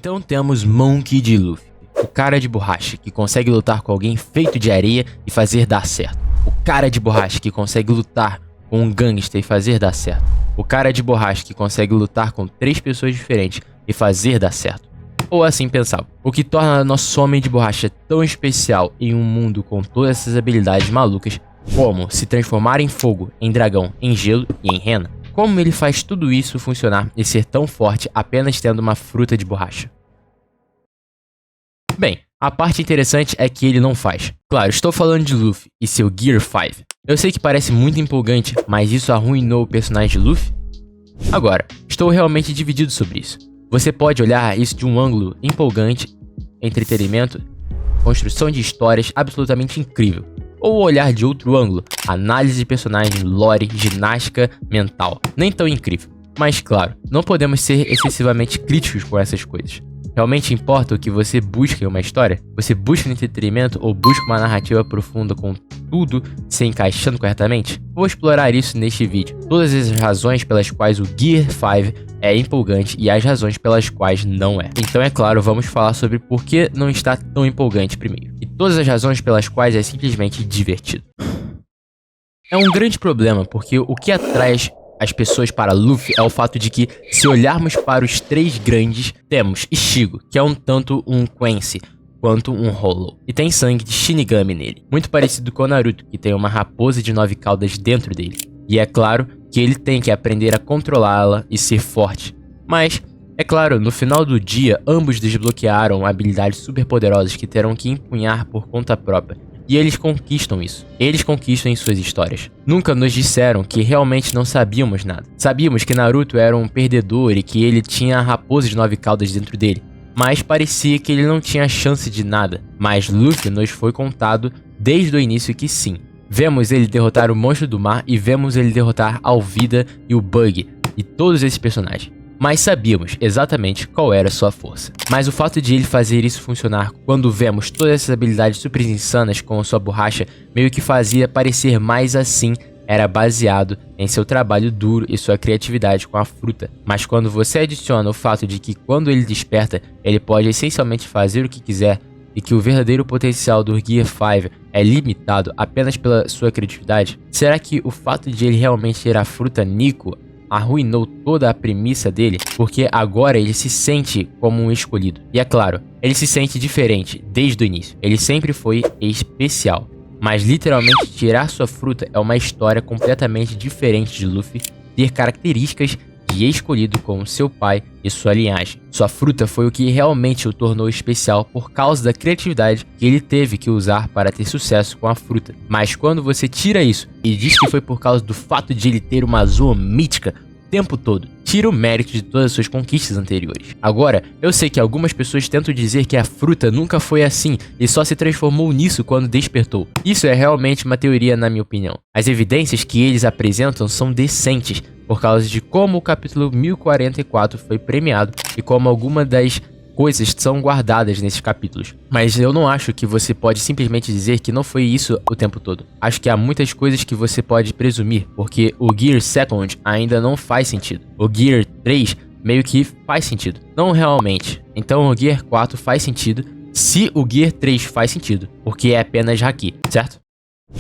Então temos Monkey D. Luffy, o cara de borracha que consegue lutar com alguém feito de areia e fazer dar certo. O cara de borracha que consegue lutar com um gangster e fazer dar certo. O cara de borracha que consegue lutar com 3 pessoas diferentes e fazer dar certo. Ou assim pensava. O que torna nosso homem de borracha tão especial em um mundo com todas essas habilidades malucas, como se transformar em fogo, em dragão, em gelo e em rena. Como ele faz tudo isso funcionar e ser tão forte apenas tendo uma fruta de borracha? Bem, a parte interessante é que ele não faz. Claro, estou falando de Luffy e seu Gear 5. Eu sei que parece muito empolgante, mas isso arruinou o personagem de Luffy? Agora, estou realmente dividido sobre isso. Você pode olhar isso de um ângulo empolgante, entretenimento, construção de histórias absolutamente incrível. Ou olhar de outro ângulo, análise de personagem, lore, ginástica mental. Nem tão incrível. Mas claro, não podemos ser excessivamente críticos com essas coisas. Realmente importa o que você busca em uma história? Você busca um entretenimento ou busca uma narrativa profunda com tudo se encaixando corretamente? Vou explorar isso neste vídeo. Todas as razões pelas quais o Gear 5 é empolgante e as razões pelas quais não é. Então é claro, vamos falar sobre por que não está tão empolgante primeiro. E todas as razões pelas quais é simplesmente divertido. É um grande problema porque o que atrai as pessoas para Luffy é o fato de que, se olharmos para os 3 grandes, temos Ichigo, que é um tanto um Quincy, quanto um Hollow, e tem sangue de Shinigami nele, muito parecido com o Naruto, que tem uma raposa de 9 caudas dentro dele. E é claro que ele tem que aprender a controlá-la e ser forte. Mas, é claro, no final do dia, ambos desbloquearam habilidades super poderosas que terão que empunhar por conta própria. E eles conquistam isso. Eles conquistam em suas histórias. Nunca nos disseram que realmente não sabíamos nada. Sabíamos que Naruto era um perdedor e que ele tinha a raposa de 9 caudas dentro dele. Mas parecia que ele não tinha chance de nada. Mas Luffy nos foi contado desde o início que sim. Vemos ele derrotar o monstro do mar e vemos ele derrotar Alvida e o Bug e todos esses personagens. Mas sabíamos exatamente qual era sua força. Mas o fato de ele fazer isso funcionar quando vemos todas essas habilidades super insanas com sua borracha meio que fazia parecer mais assim, era baseado em seu trabalho duro e sua criatividade com a fruta. Mas quando você adiciona o fato de que quando ele desperta, ele pode essencialmente fazer o que quiser e que o verdadeiro potencial do Gear 5 é limitado apenas pela sua criatividade, será que o fato de ele realmente ter a fruta Nico arruinou toda a premissa dele, porque agora ele se sente como um escolhido? E é claro, ele se sente diferente desde o início. Ele sempre foi especial. Mas literalmente tirar sua fruta é uma história completamente diferente de Luffy ter características de escolhido como seu pai e sua linhagem. Sua fruta foi o que realmente o tornou especial por causa da criatividade que ele teve que usar para ter sucesso com a fruta. Mas quando você tira isso e diz que foi por causa do fato de ele ter uma Zoa mítica o tempo todo, tira o mérito de todas as suas conquistas anteriores. Agora, eu sei que algumas pessoas tentam dizer que a fruta nunca foi assim e só se transformou nisso quando despertou. Isso é realmente uma teoria, na minha opinião. As evidências que eles apresentam são decentes, por causa de como o capítulo 1044 foi premiado e como algumas das coisas são guardadas nesses capítulos. Mas eu não acho que você pode simplesmente dizer que não foi isso o tempo todo. Acho que há muitas coisas que você pode presumir, porque o Gear 2 ainda não faz sentido. O Gear 3 meio que faz sentido. Não realmente. Então o Gear 4 faz sentido se o Gear 3 faz sentido, porque é apenas Haki, certo?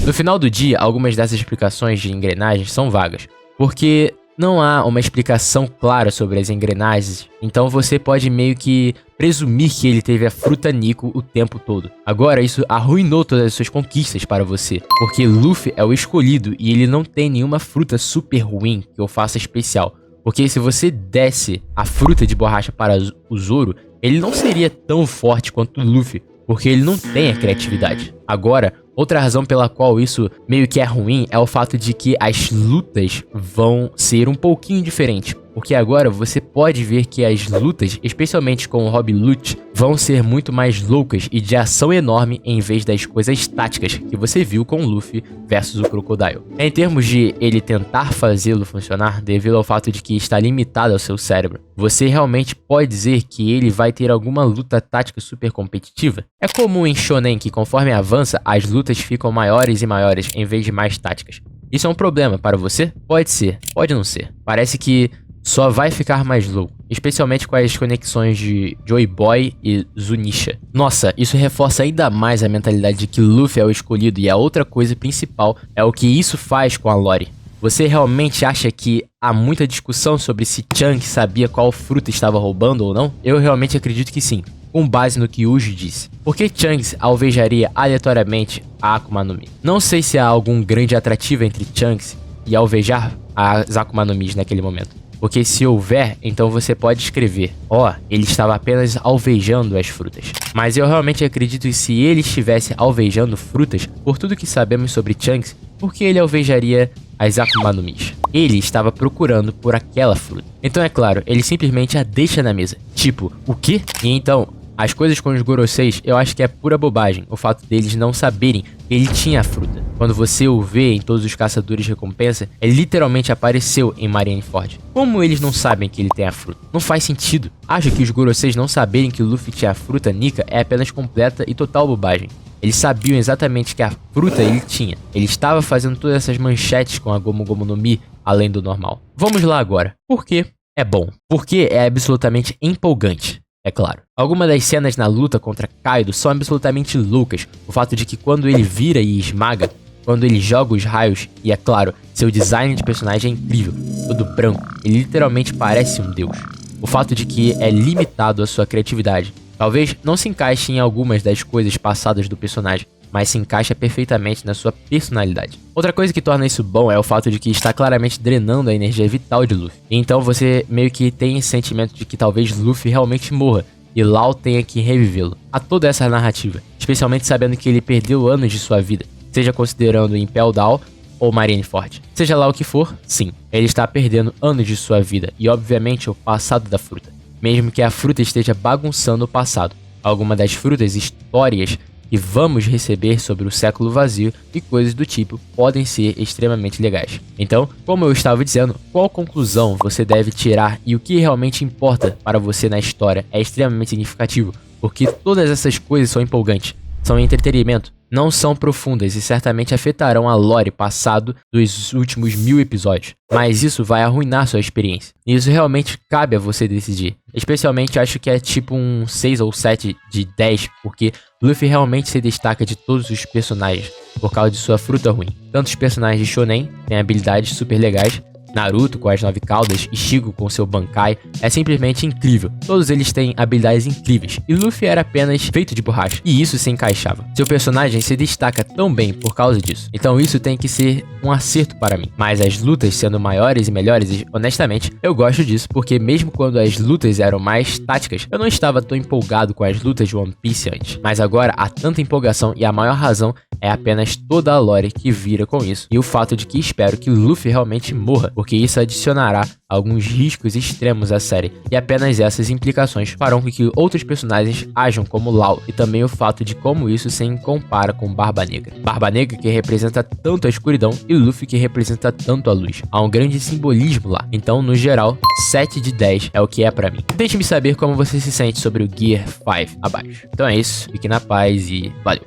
No final do dia, algumas dessas explicações de engrenagens são vagas, porque não há uma explicação clara sobre as engrenagens, então você pode meio que presumir que ele teve a fruta Nico o tempo todo. Agora isso arruinou todas as suas conquistas para você, porque Luffy é o escolhido e ele não tem nenhuma fruta super ruim que o faça especial. Porque se você desse a fruta de borracha para o Zoro, ele não seria tão forte quanto o Luffy, porque ele não tem a criatividade. Agora, outra razão pela qual isso meio que é ruim é o fato de que as lutas vão ser um pouquinho diferentes. Porque agora você pode ver que as lutas, especialmente com o Rob Lute, vão ser muito mais loucas e de ação enorme em vez das coisas táticas que você viu com o Luffy versus o Crocodile. Em termos de ele tentar fazê-lo funcionar devido ao fato de que está limitado ao seu cérebro, você realmente pode dizer que ele vai ter alguma luta tática super competitiva? É comum em Shonen que conforme avança, as lutas ficam maiores e maiores em vez de mais táticas. Isso é um problema para você? Pode ser, pode não ser. Parece que só vai ficar mais louco, especialmente com as conexões de Joy Boy e Zunisha. Nossa, isso reforça ainda mais a mentalidade de que Luffy é o escolhido, e a outra coisa principal é o que isso faz com a lore. Você realmente acha que há muita discussão sobre se Chunks sabia qual fruta estava roubando ou não? Eu realmente acredito que sim, com base no que Uji disse. Por que Chunks alvejaria aleatoriamente a Akuma no Mi? Não sei se há algum grande atrativo entre Chunks e alvejar as Akuma no Mis naquele momento. Porque se houver, então você pode escrever: ó, ele estava apenas alvejando as frutas. Mas eu realmente acredito que se ele estivesse alvejando frutas, por tudo que sabemos sobre Chunks, por que ele alvejaria as Akuma no Mis? Ele estava procurando por aquela fruta. Então é claro, ele simplesmente a deixa na mesa. Tipo, o quê? E então, as coisas com os Goroseis, eu acho que é pura bobagem o fato deles não saberem que ele tinha a fruta. Quando você o vê em todos os caçadores de recompensa, ele literalmente apareceu em Marineford. Como eles não sabem que ele tem a fruta? Não faz sentido. Acho que os Goroseis não saberem que o Luffy tinha a fruta Nika é apenas completa e total bobagem. Eles sabiam exatamente que a fruta ele tinha. Ele estava fazendo todas essas manchetes com a Gomu Gomu no Mi, além do normal. Vamos lá agora. Por que é bom? Porque é absolutamente empolgante. É claro. Algumas das cenas na luta contra Kaido são absolutamente loucas. O fato de que quando ele vira e esmaga, quando ele joga os raios, e é claro, seu design de personagem é incrível, todo branco, ele literalmente parece um deus. O fato de que é limitado a sua criatividade. Talvez não se encaixe em algumas das coisas passadas do personagem, mas se encaixa perfeitamente na sua personalidade. Outra coisa que torna isso bom é o fato de que está claramente drenando a energia vital de Luffy. Então você meio que tem esse sentimento de que talvez Luffy realmente morra e Law tenha que revivê-lo. Há toda essa narrativa, especialmente sabendo que ele perdeu anos de sua vida, seja considerando Impel Down ou Marineford. Seja lá o que for, sim, ele está perdendo anos de sua vida e obviamente o passado da fruta, mesmo que a fruta esteja bagunçando o passado. Algumas das frutas histórias que vamos receber sobre o século vazio e coisas do tipo podem ser extremamente legais. Então, como eu estava dizendo, qual conclusão você deve tirar e o que realmente importa para você na história é extremamente significativo, porque todas essas coisas são empolgantes, são entretenimento, não são profundas e certamente afetarão a lore passado dos últimos 1000 episódios, mas isso vai arruinar sua experiência. E isso realmente cabe a você decidir. Especialmente acho que é tipo um 6 ou 7 de 10, porque Luffy realmente se destaca de todos os personagens por causa de sua fruta ruim. Tantos personagens de Shonen têm habilidades super legais, Naruto com as 9 caudas, Ichigo com seu Bankai, é simplesmente incrível. Todos eles têm habilidades incríveis, e Luffy era apenas feito de borracha, e isso se encaixava. Seu personagem se destaca tão bem por causa disso, então isso tem que ser um acerto para mim. Mas as lutas sendo maiores e melhores, honestamente, eu gosto disso, porque mesmo quando as lutas eram mais táticas, eu não estava tão empolgado com as lutas de One Piece antes. Mas agora há tanta empolgação e a maior razão é apenas toda a lore que vira com isso, e o fato de que espero que Luffy realmente morra, porque isso adicionará alguns riscos extremos à série, e apenas essas implicações farão com que outros personagens ajam como Law, e também o fato de como isso se compara com Barba Negra. Barba Negra que representa tanto a escuridão e Luffy que representa tanto a luz. Há um grande simbolismo lá, então no geral, 7 de 10 é o que é pra mim. Deixe-me saber como você se sente sobre o Gear 5 abaixo. Então é isso, fique na paz e valeu!